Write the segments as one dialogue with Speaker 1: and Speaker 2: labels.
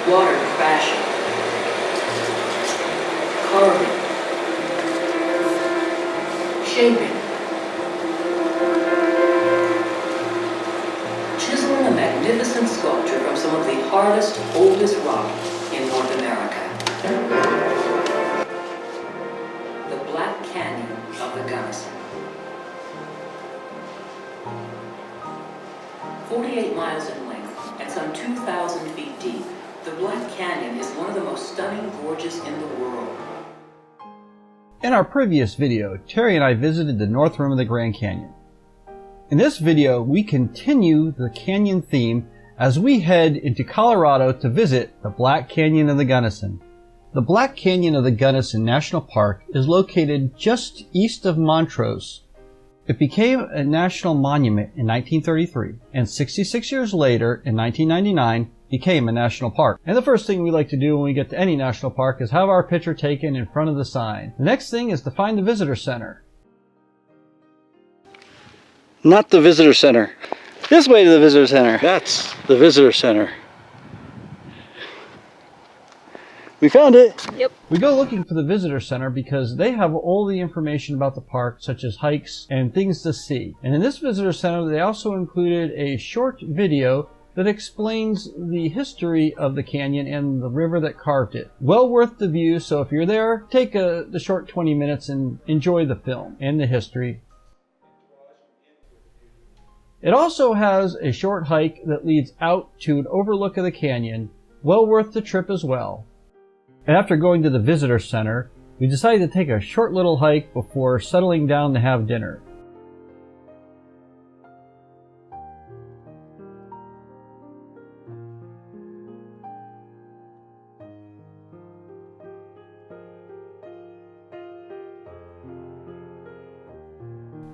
Speaker 1: water fashion, carving, shaping, chiseling a magnificent sculpture from some of the hardest, oldest rock in North America. The Black Canyon of the Gunnison. 48 miles in length and some 2,000 feet deep, the Black Canyon is one of the most stunning gorges in the world.
Speaker 2: In our previous video, Terry and I visited the north rim of the Grand Canyon. In this video, we continue the canyon theme as we head into Colorado to visit the Black Canyon of the Gunnison. The Black Canyon of the Gunnison National Park is located just east of Montrose. It became a national monument in 1933, and 66 years later, in 1999, became a national park. And the first thing we like to do when we get to any national park is have our picture taken in front of the sign. The next thing is to find the visitor center. Not the visitor center. This way to the visitor center. That's the visitor center. We found it. Yep. We go looking for the visitor center because they have all the information about the park, such as hikes and things to see. And in this visitor center, they also included a short video that explains the history of the canyon and the river that carved it. Well worth the view, so if you're there, take the short 20 minutes and enjoy the film and the history. It also has a short hike that leads out to an overlook of the canyon, well worth the trip as well. And after going to the visitor center, we decided to take a short little hike before settling down to have dinner.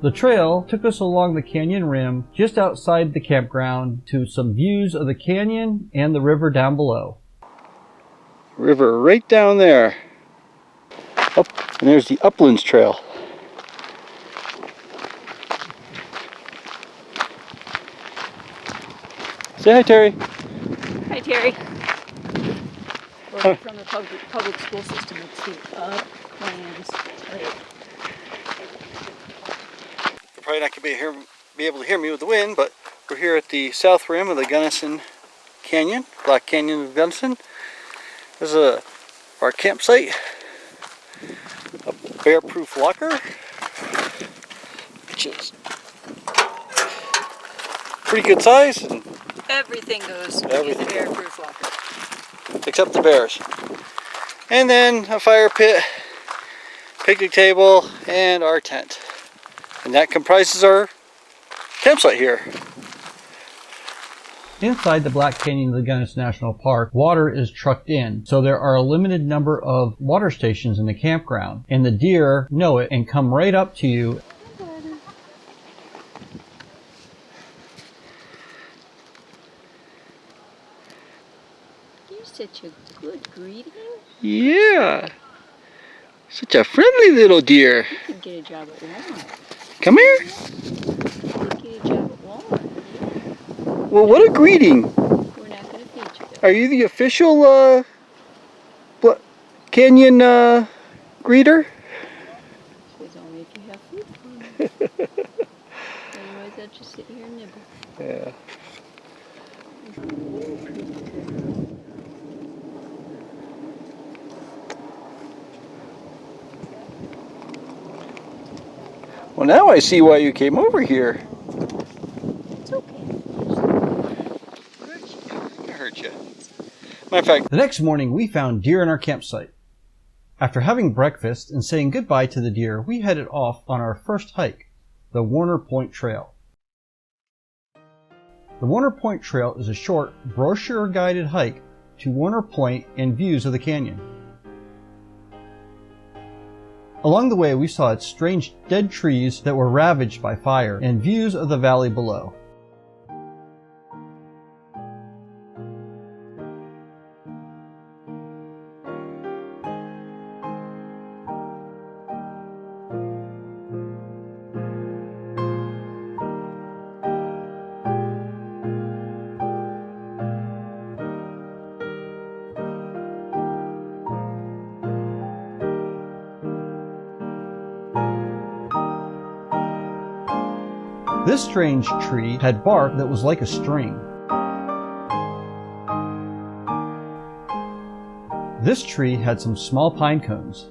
Speaker 2: The trail took us along the canyon rim just outside the campground to some views of the canyon and the river down below. River right down there. Up, and there's the Uplands Trail. Say hi, Terry.
Speaker 3: Hi, Terry. We're from the public school system. It's the Uplands Trail.
Speaker 2: You're probably not going to be able to hear me with the wind, but we're here at the south rim of the Gunnison Canyon, Black Canyon of Gunnison. This is our campsite, a bear-proof locker, which is pretty good size. And
Speaker 3: everything goes in the bear-proof locker.
Speaker 2: Except the bears. And then a fire pit, picnic table, and our tent. And that comprises our campsite here. Inside the Black Canyon of the Gunnison National Park, water is trucked in, so there are a limited number of water stations in the campground, and the deer know it and come right up to you.
Speaker 3: You're such a good greeting.
Speaker 2: Yeah, such a friendly little deer.
Speaker 3: You could get a job at Walmart.
Speaker 2: Come here.
Speaker 3: You could get a job at Walmart.
Speaker 2: Well, what a greeting.
Speaker 3: We're not going to feed you, though.
Speaker 2: Are you the official canyon greeter?
Speaker 3: It's only if you have food for me. Otherwise, I'll just sit here and nibble.
Speaker 2: Yeah. Well, now I see why you came over here.
Speaker 3: It's okay.
Speaker 2: I hurt you. Matter of fact, the next morning we found deer in our campsite. After having breakfast and saying goodbye to the deer, we headed off on our first hike, the Warner Point Trail. The Warner Point Trail is a short, brochure-guided hike to Warner Point and views of the canyon. Along the way, we saw strange dead trees that were ravaged by fire and views of the valley below. This strange tree had bark that was like a string. This tree had some small pine cones.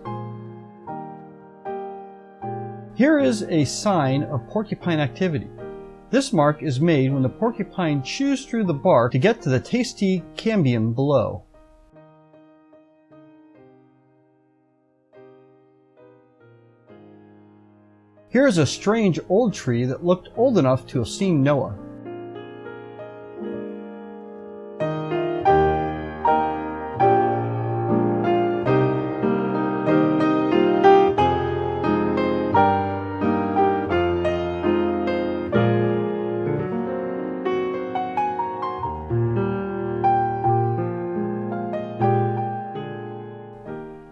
Speaker 2: Here is a sign of porcupine activity. This mark is made when the porcupine chews through the bark to get to the tasty cambium below. Here is a strange old tree that looked old enough to have seen Noah.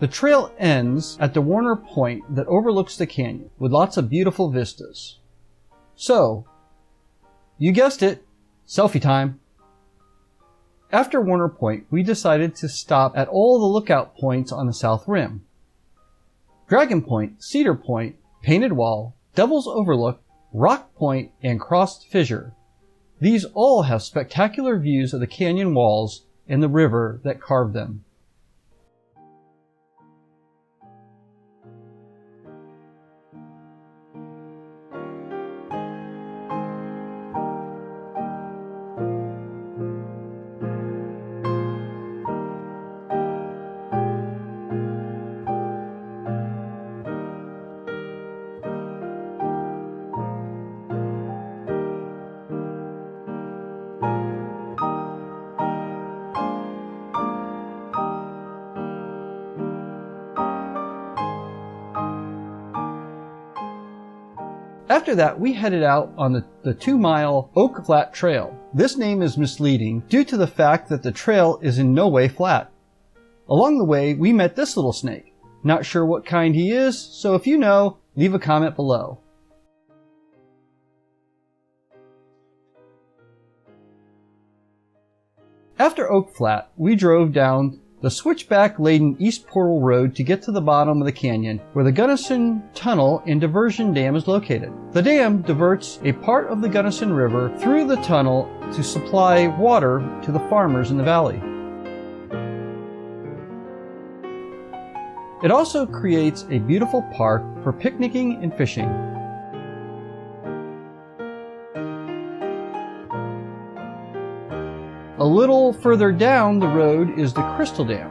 Speaker 2: The trail ends at the Warner Point that overlooks the canyon, with lots of beautiful vistas. So, you guessed it, selfie time. After Warner Point, we decided to stop at all the lookout points on the south rim. Dragon Point, Cedar Point, Painted Wall, Devil's Overlook, Rock Point, and Crossed Fissure. These all have spectacular views of the canyon walls and the river that carved them. After that, we headed out on the 2-mile Oak Flat Trail. This name is misleading due to the fact that the trail is in no way flat. Along the way, we met this little snake. Not sure what kind he is, so if you know, leave a comment below. After Oak Flat, we drove down the switchback-laden East Portal Road to get to the bottom of the canyon, where the Gunnison Tunnel and Diversion Dam is located. The dam diverts a part of the Gunnison River through the tunnel to supply water to the farmers in the valley. It also creates a beautiful park for picnicking and fishing. A little further down the road is the Crystal Dam.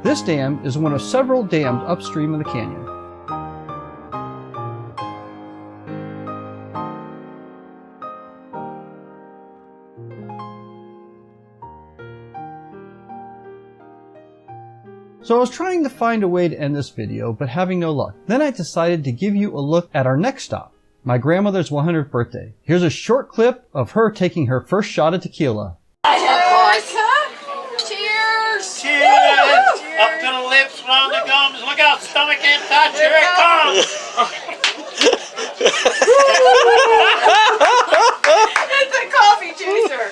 Speaker 2: This dam is one of several dams upstream of the canyon. So I was trying to find a way to end this video, but having no luck. Then I decided to give you a look at our next stop, my grandmother's 100th birthday. Here's a short clip of her taking her first shot of tequila.
Speaker 4: Cheers! Cheers! Up to the lips, round the gums. Look out, stomach can't touch. Here it comes.
Speaker 3: It's a coffee juicer.